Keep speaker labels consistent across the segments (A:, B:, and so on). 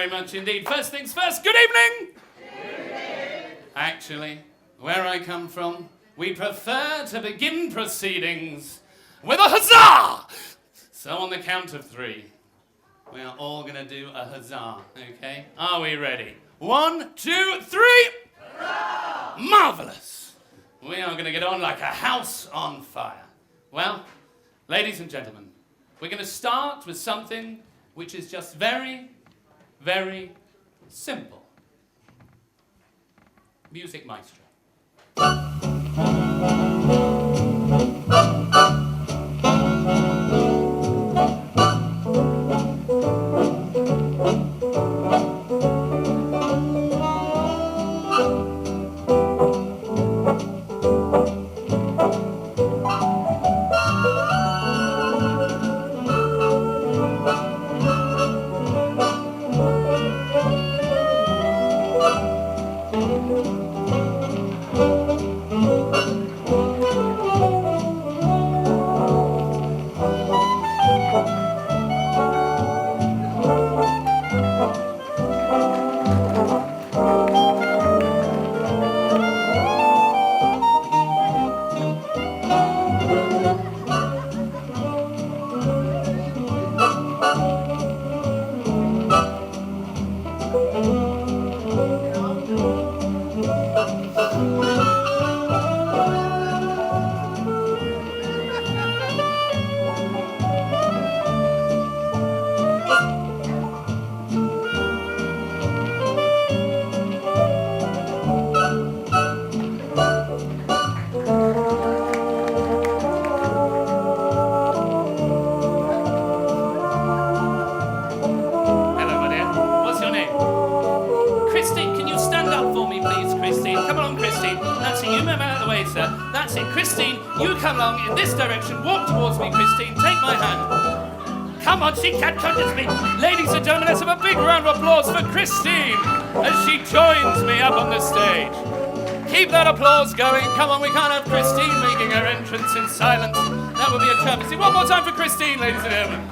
A: very much indeed. First things first, good evening! Good evening! Actually, where I come from, we prefer to begin proceedings with a huzzah! So on the count of three, we are all going to do a huzzah, okay? Are we ready? 1, 2, 3! Hurrah! Marvellous! We are going to get on like a house on fire. Well, ladies and gentlemen, we're going to start with something which is just very, very simple. Music maestro. That's it. Christine, you come along in this direction. Walk towards me, Christine. Take my hand. Come on, she can't touch me. Ladies and gentlemen, let's have a big round of applause for Christine as she joins me up on the stage. Keep that applause going. Come on, we can't have Christine making her entrance in silence. That would be a travesty. One more time for Christine, ladies and gentlemen.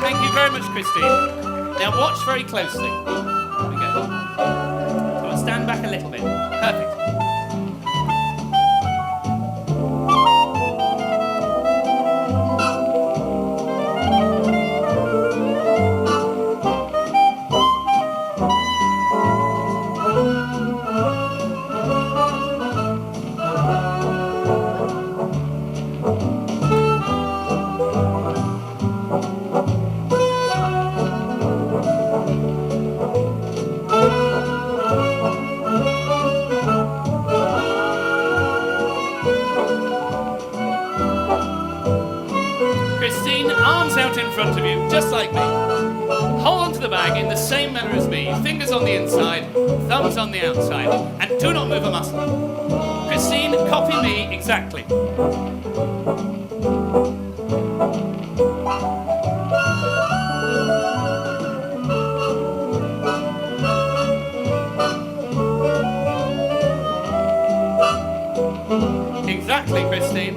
A: Thank you very much, Christine. Now watch very closely. Here we go. So I'll stand back a little bit. Perfect. In front of you, just like me. Hold onto the bag in the same manner as me. Fingers on the inside, thumbs on the outside, and do not move a muscle. Christine, copy me exactly. Exactly, Christine.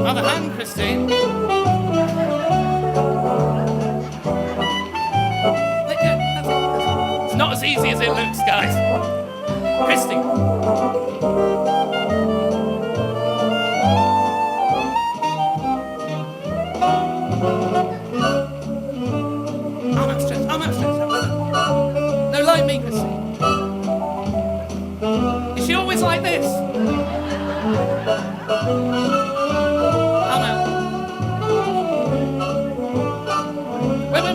A: Other hand, Christine. Not as easy as it looks, guys. Christy. Arm outstretched. No, like me, Christy. Is she always like this? Arm out. Wait.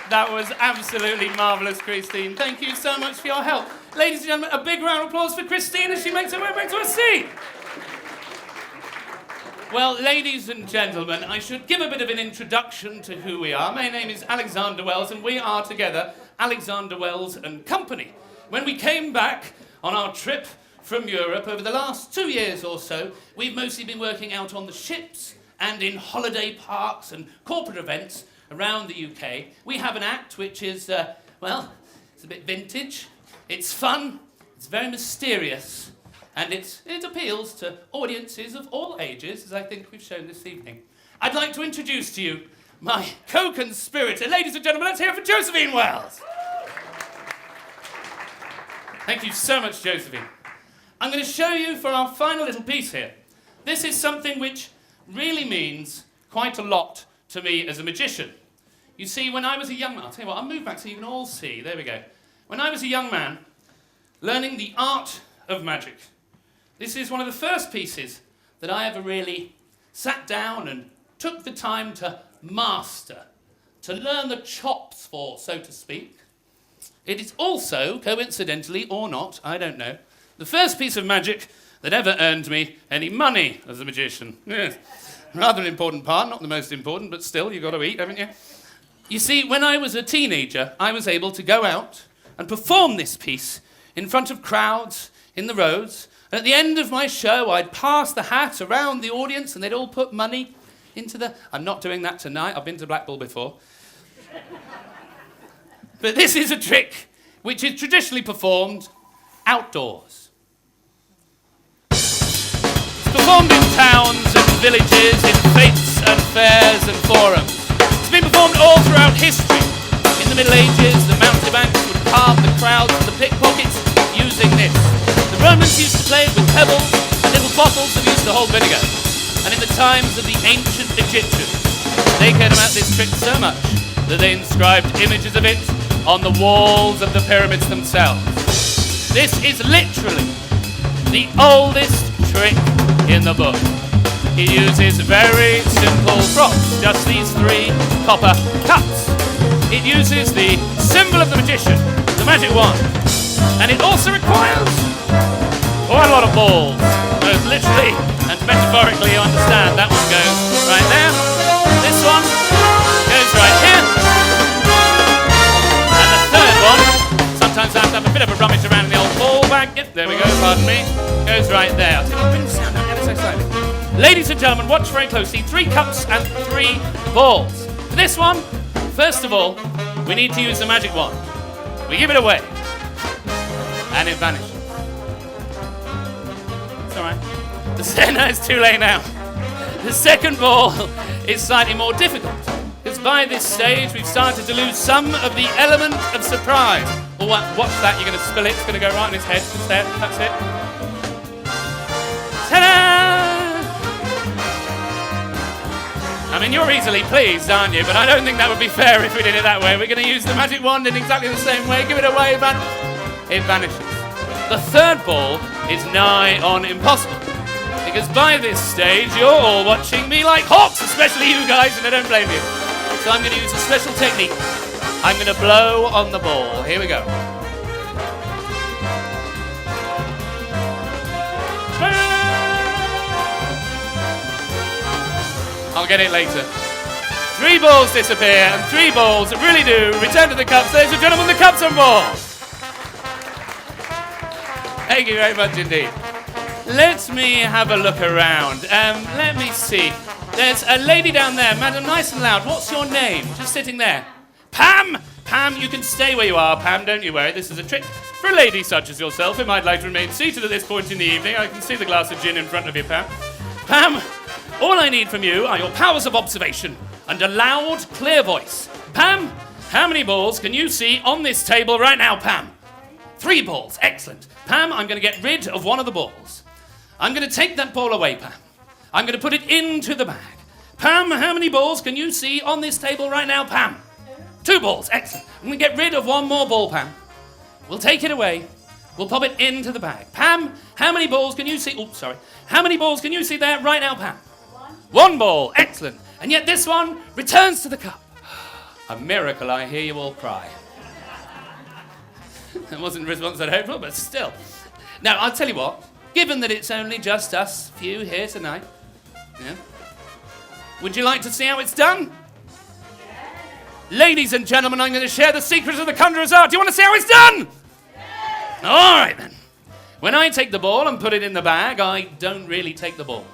A: That was absolutely marvellous, Christine. Thank you so much for your help. Ladies and gentlemen, a big round of applause for Christine as she makes her way back to her seat. Well, ladies and gentlemen, I should give a bit of an introduction to who we are. My name is Alexander Wells, and we are together Alexander Wells and Company. When we came back on our trip from Europe over the last 2 years or so, we've mostly been working out on the ships and in holiday parks and corporate events around the UK. We have an act which is, well, it's a bit vintage, it's fun, It's very mysterious, and it appeals to audiences of all ages, as I think we've shown this evening. I'd like to introduce to you my co-conspirator. Ladies and gentlemen, let's hear it for Josephine Wells. Thank you so much, Josephine. I'm going to show you for our final little piece here. This is something which really means quite a lot to me as a magician. You see, when I was a young man, I'll tell you what, I'll move back so you can all see. There we go. When I was a young man, learning the art of magic, this is one of the first pieces that I ever really sat down and took the time to master, to learn the chops for, so to speak. It is also, coincidentally or not, I don't know, the first piece of magic that ever earned me any money as a magician. Yes. Rather an important part, not the most important, but still, you've got to eat, haven't you? You see, when I was a teenager, I was able to go out and perform this piece in front of crowds in the roads. And at the end of my show, I'd pass the hat around the audience and they'd all put money into the... I'm not doing that tonight. I've been to Blackpool before. But this is a trick which is traditionally performed outdoors. It's performed in towns and villages, in fetes and fairs and forums. It's been performed all throughout history. In the Middle Ages, the mountebanks would calm the crowds and the pickpockets using this. The Romans used to play it with pebbles and little bottles that used to hold vinegar. And in the times of the ancient Egyptians, they cared about this trick so much that they inscribed images of it on the walls of the pyramids themselves. This is literally the oldest trick in the book. It uses very simple props, just these 3 copper cups. It uses the symbol of the magician, the magic wand, and it also requires quite a lot of balls. Both literally and metaphorically, you understand. That one goes right there. This one goes right here. And the third one, sometimes I have to have a bit of a rummage around in the old ball bag. Yep, there we go, pardon me. Goes right there. I'll tell you what, bring the sound down ever so slightly. Ladies and gentlemen, watch very closely. 3 cups and 3 balls. For this one, first of all, we need to use the magic wand. We give it away, and it vanishes. It's all right. No, it's too late now. The second ball is slightly more difficult, because by this stage we've started to lose some of the element of surprise. Well, watch that, you're going to spill it, it's going to go right on his head. Just there, that's it. Ta-da! I mean, you're easily pleased, aren't you? But I don't think that would be fair if we did it that way. We're going to use the magic wand in exactly the same way. Give it away, but it vanishes. The third ball is nigh on impossible, because by this stage you're all watching me like hawks, especially you guys, and I don't blame you. So I'm going to use a special technique. I'm going to blow on the ball. Here we go. I'll get it later. 3 balls disappear, and 3 balls that really do return to the cups. Ladies and gentlemen, the cups and balls. Thank you very much indeed. Let me have a look around. Let me see. There's a lady down there. Madam, nice and loud. What's your name? Just sitting there. Pam! Pam, you can stay where you are, Pam. Don't you worry. This is a trick for a lady such as yourself who might like to remain seated at this point in the evening. I can see the glass of gin in front of you, Pam. Pam, all I need from you are your powers of observation and a loud, clear voice. Pam, how many balls can you see on this table right now, Pam? 3 balls. Excellent. Pam, I'm going to get rid of one of the balls. I'm going to take that ball away, Pam. I'm going to put it into the bag. Pam, how many balls can you see on this table right now, Pam? 2 balls. Excellent. I'm going to get rid of one more ball, Pam. We'll take it away. We'll pop it into the bag. Pam, how many balls can you see? Oops, sorry. How many balls can you see there right now, Pam? 1 ball. Excellent. And yet this one returns to the cup. A miracle, I hear you all cry. That wasn't the response I'd hoped for, but still. Now, I'll tell you what. Given that it's only just us few here tonight, yeah, would you like to see how it's done? Yes. Ladies and gentlemen, I'm going to share the secret of the conjurer's art. Do you want to see how it's done? Yes. All right, then. When I take the ball and put it in the bag, I don't really take the ball.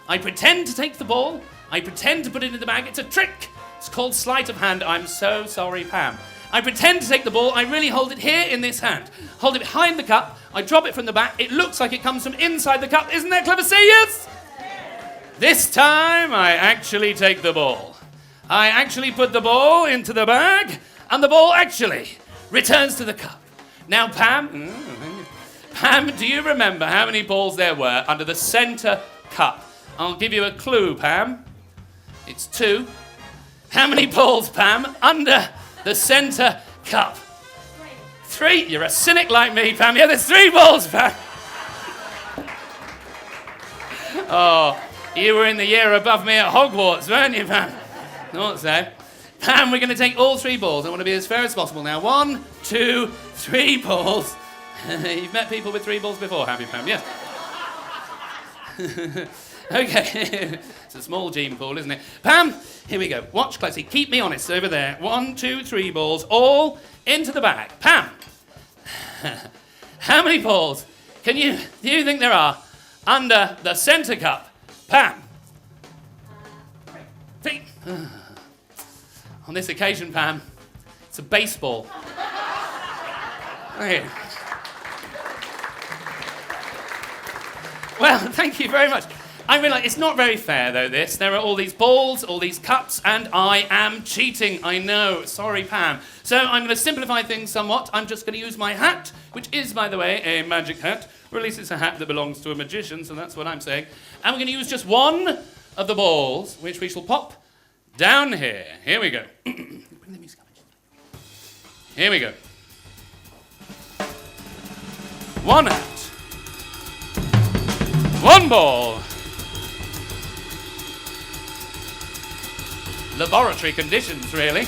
A: I pretend to take the ball. I pretend to put it in the bag. It's a trick. It's called sleight of hand. I'm so sorry, Pam. I pretend to take the ball. I really hold it here in this hand. Hold it behind the cup. I drop it from the back. It looks like it comes from inside the cup. Isn't that clever? Say yes! This time, I actually take the ball. I actually put the ball into the bag, and the ball actually returns to the cup. Now, Pam, do you remember how many balls there were under the centre cup? I'll give you a clue, Pam. It's 2. How many balls, Pam, under the centre cup? 3. You're a cynic like me, Pam. Yeah, there's 3 balls, Pam. Oh, you were in the year above me at Hogwarts, weren't you, Pam? Thought so. Pam, we're going to take all 3 balls. I want to be as fair as possible now. 1, 2, 3 balls. You've met people with 3 balls before, have you, Pam? Yes. Okay. It's a small gene pool, isn't it? Pam, here we go. Watch closely. Keep me honest over there. 1, 2, 3 balls, all into the bag. Pam, how many balls do you think there are under the centre cup? Pam. 3. On this occasion, Pam, it's a baseball. Okay. Well, thank you very much. I realise it's not very fair, though, this. There are all these balls, all these cups, and I am cheating. I know. Sorry, Pam. So I'm going to simplify things somewhat. I'm just going to use my hat, which is, by the way, a magic hat. Or at least it's a hat that belongs to a magician, so that's what I'm saying. And we're going to use just one of the balls, which we shall pop down here. Here we go. Bring the music up. Here we go. 1 hat. 1 ball. Laboratory conditions, really.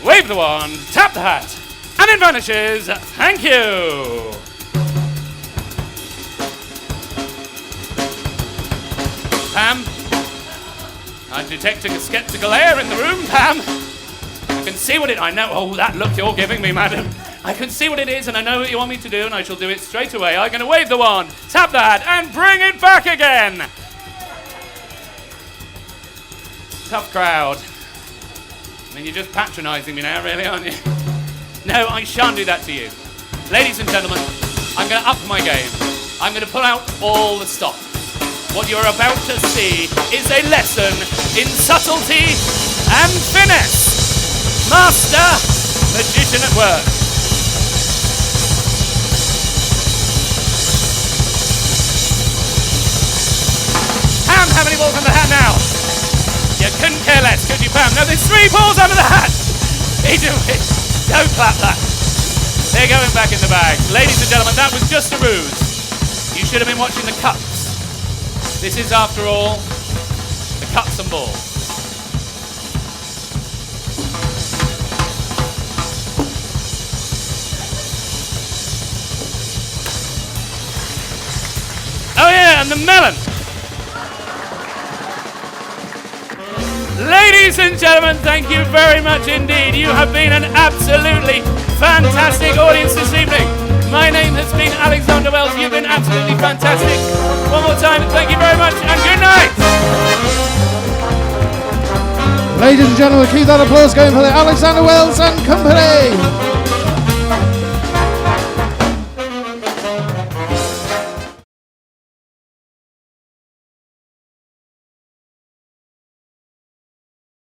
A: Wave the wand, tap the hat, and it vanishes. Thank you. Pam, I detect a skeptical air in the room, Pam. I can see what I know. Oh, that look you're giving me, madam. I can see what it is, and I know what you want me to do, and I shall do it straight away. I'm going to wave the wand, tap the hat, and bring it back again. Tough crowd. I mean, you're just patronising me now, really, aren't you? No, I shan't do that to you. Ladies and gentlemen, I'm going to up my game. I'm going to pull out all the stops. What you're about to see is a lesson in subtlety and finesse. Master magician at work. Pam, how many balls on the hat now? You couldn't care less, could you, Pam? No, there's 3 balls under the hat. Don't clap that. They're going back in the bag. Ladies and gentlemen, that was just a ruse. You should have been watching the cups. This is, after all, the cups and balls. Oh yeah, and the melon. Ladies and gentlemen, thank you very much indeed. You have been an absolutely fantastic audience this evening. My name has been Alexander Wells. You've been absolutely fantastic. One more time, thank you very much, and good night.
B: Ladies and gentlemen, keep that applause going for the Alexander Wells and Company.